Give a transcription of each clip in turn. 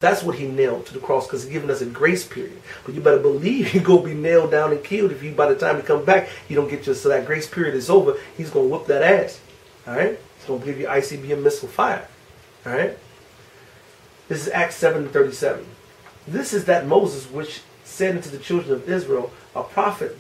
That's what he nailed to the cross, because he's giving us a grace period. But you better believe you're going to be nailed down and killed if you, by the time you come back, you don't get your, so that grace period is over. He's going to whoop that ass. All right? He's going to give you ICBM missile fire. All right? This is Acts 7:37. This is that Moses which said unto the children of Israel, a prophet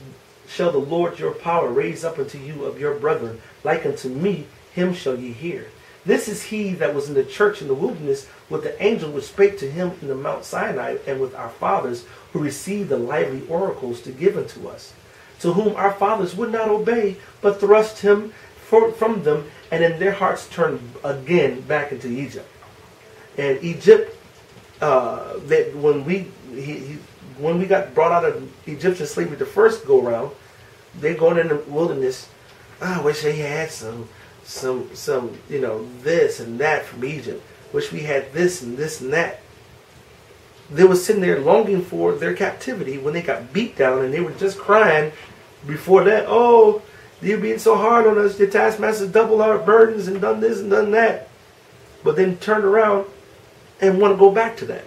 shall the Lord your power raise up unto you of your brethren, like unto me, him shall ye hear. This is he that was in the church in the wilderness with the angel which spake to him in the Mount Sinai, and with our fathers who received the lively oracles to give unto us, to whom our fathers would not obey, but thrust him from them, and in their hearts turned again back into Egypt. And Egypt, that when we got brought out of Egyptian slavery the first go round, they're going in the wilderness. I wish they had some, this and that from Egypt. Wish we had this and this and that. They were sitting there longing for their captivity when they got beat down, and they were just crying before that. Oh, you're being so hard on us. Your taskmasters doubled our burdens and done this and done that. But then turned around and want to go back to that.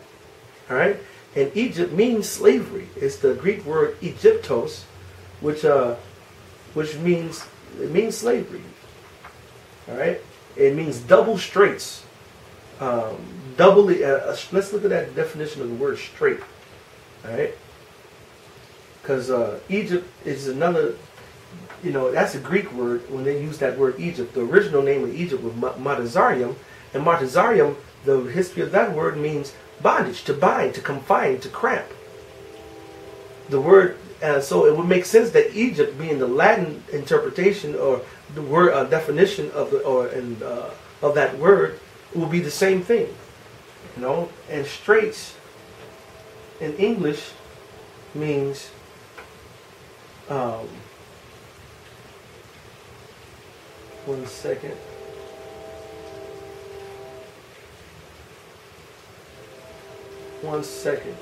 All right? And Egypt means slavery. It's the Greek word Egyptos, which means slavery. All right? It means double straits. Let's look at that definition of the word straight. All right? Because Egypt is another, that's a Greek word when they use that word Egypt. The original name of Egypt was Matazarium. And Matazarium, the history of that word means bondage, to bind, to confine, to cramp. The word, so it would make sense that Egypt, being the Latin interpretation or the word definition of of that word, will be the same thing, And straits in English means one second. One second.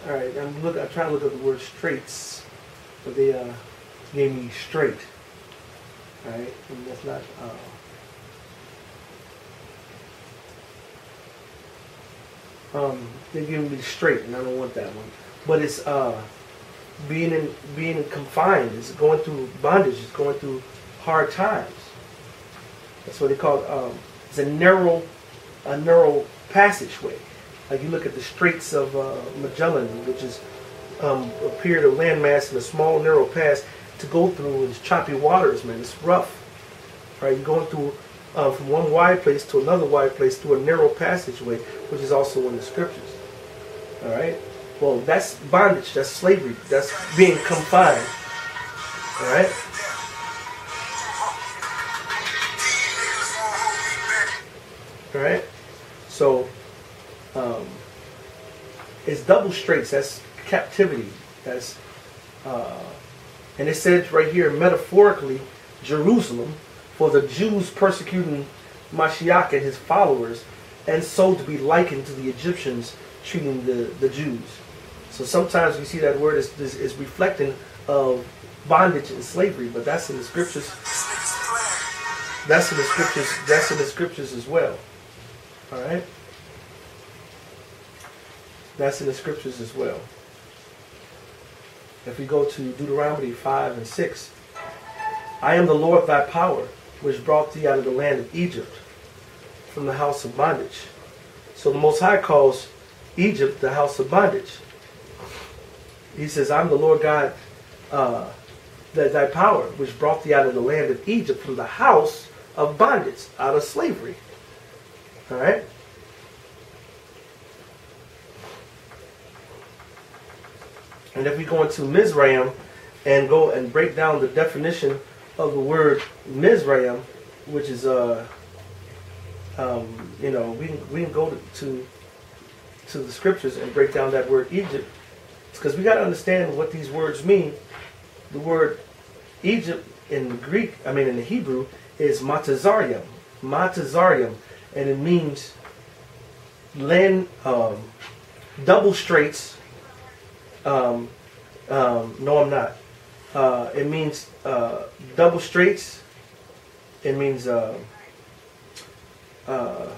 All right, I'm trying to look up the word straits, but they gave me straight. All right, and that's not. They're giving me straight, and I don't want that one. But it's being confined. It's going through bondage. It's going through hard times. That's what they call it. It's a narrow passageway. Like you look at the Straits of Magellan, which is a period of landmass in a small narrow pass to go through. It's choppy waters, man. It's rough. Right? You're going through from one wide place to another wide place through a narrow passageway, which is also in the scriptures. All right. Well, that's bondage. That's slavery. That's being confined. All right. All right, so it's double straits. That's captivity. That's and it says right here metaphorically, Jerusalem, for the Jews persecuting Mashiach and his followers, and so to be likened to the Egyptians treating the Jews. So sometimes we see that word is reflecting of bondage and slavery, but that's in the scriptures. That's in the scriptures. That's in the scriptures as well. All right? That's in the scriptures as well. If we go to Deuteronomy 5 and 6, I am the Lord thy power, which brought thee out of the land of Egypt, from the house of bondage. So the Most High calls Egypt the house of bondage. He says, I'm the Lord God, thy power, which brought thee out of the land of Egypt, from the house of bondage, out of slavery. All right? And if we go into Mizraim and go and break down the definition of the word Mizraim, which is we can go to the scriptures and break down that word Egypt, because we got to understand what these words mean. The word Egypt in the Greek, in the Hebrew, is matazarium, and it means land, double straits. No, I'm not. It means double straits, It means you got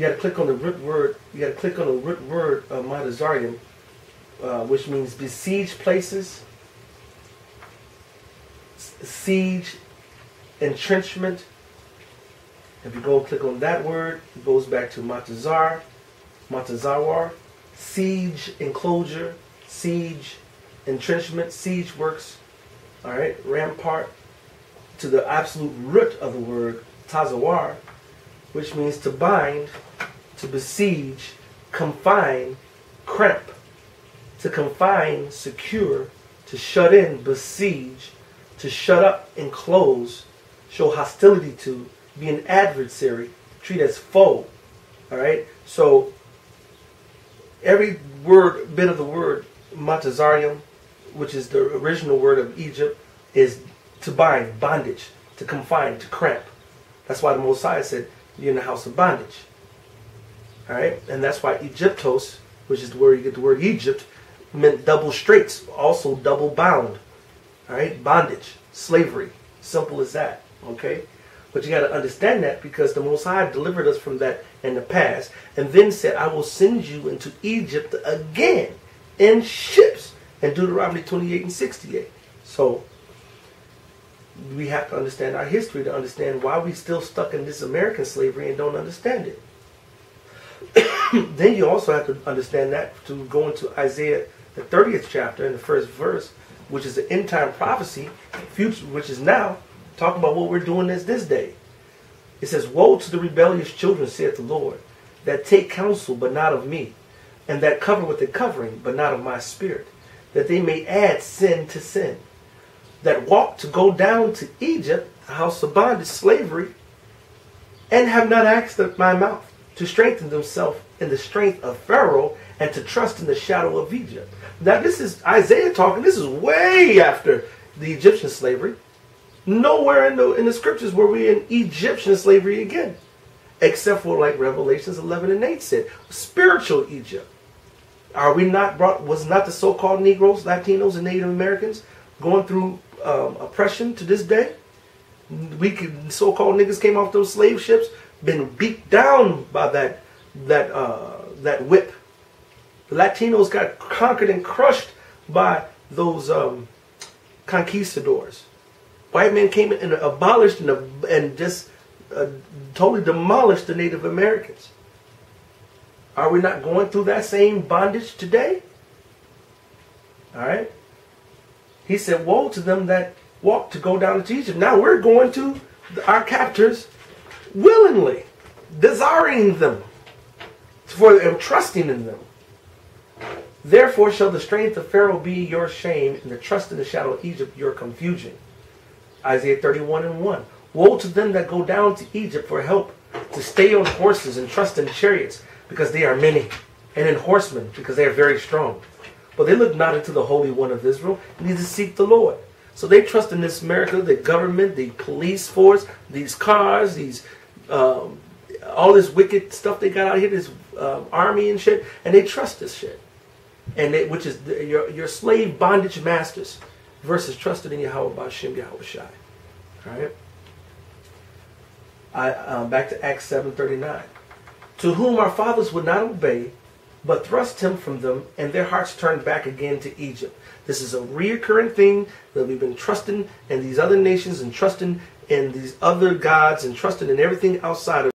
to click on the root word. You got to click on the root word of Matazarium, which means besieged places, siege, entrenchment. If you go click on that word, it goes back to Matazar, Matazawar, siege, enclosure, siege, entrenchment, siege works. All right, rampart, to the absolute root of the word Tazawar, which means to bind, to besiege, confine, cramp, to confine, secure, to shut in, besiege, to shut up, enclose, show hostility to, be an adversary, treat as foe. All right, so every word, bit of the word Matazarium, which is the original word of Egypt, is to bind, bondage, to confine, to cramp. That's why the Messiah said, you're in the house of bondage. All right, and that's why Egyptos, which is where you get the word Egypt, meant double straits, also double bound. All right, bondage, slavery, simple as that. Okay, but you got to understand that because the Most High delivered us from that in the past, and then said, I will send you into Egypt again in ships, in Deuteronomy 28:68. So we have to understand our history to understand why we still stuck in this American slavery and don't understand it. Then you also have to understand that to go into Isaiah, the 30th chapter, in the first verse, which is the end time prophecy, future, which is now, talking about what we're doing this day. It says, woe to the rebellious children, saith the Lord, that take counsel, but not of me, and that cover with a covering, but not of my spirit, that they may add sin to sin, that walk to go down to Egypt, the house of bondage, slavery, and have not asked at my mouth, to strengthen themselves in the strength of Pharaoh, and to trust in the shadow of Egypt. Now this is Isaiah talking. This is way after the Egyptian slavery. Nowhere in the scriptures were we in Egyptian slavery again, except for like Revelations 11:8 said, spiritual Egypt. Are we not was not the so-called Negroes, Latinos, and Native Americans going through oppression to this day? So-called niggas came off those slave ships, been beat down by that whip. The Latinos got conquered and crushed by those conquistadors. White men came in and abolished and just totally demolished the Native Americans. Are we not going through that same bondage today? All right. He said, woe to them that walk to go down into Egypt. Now we're going to our captors willingly, desiring them, for them, trusting in them. Therefore shall the strength of Pharaoh be your shame, and the trust in the shadow of Egypt your confusion. Isaiah 31:1. Woe to them that go down to Egypt for help, to stay on horses and trust in chariots, because they are many, and in horsemen, because they are very strong. But they look not into the Holy One of Israel, neither seek the Lord. So they trust in this America, the government, the police force, these cars, these all this wicked stuff they got out here, this army and shit, and they trust this shit, and which is your slave bondage masters, versus trusted in Yahweh B'Shem Yahweh Shai. All right. Back to Acts 7:39. To whom our fathers would not obey, but thrust him from them, and their hearts turned back again to Egypt. This is a reoccurring thing that we've been trusting in these other nations and trusting in these other gods and trusting in everything outside of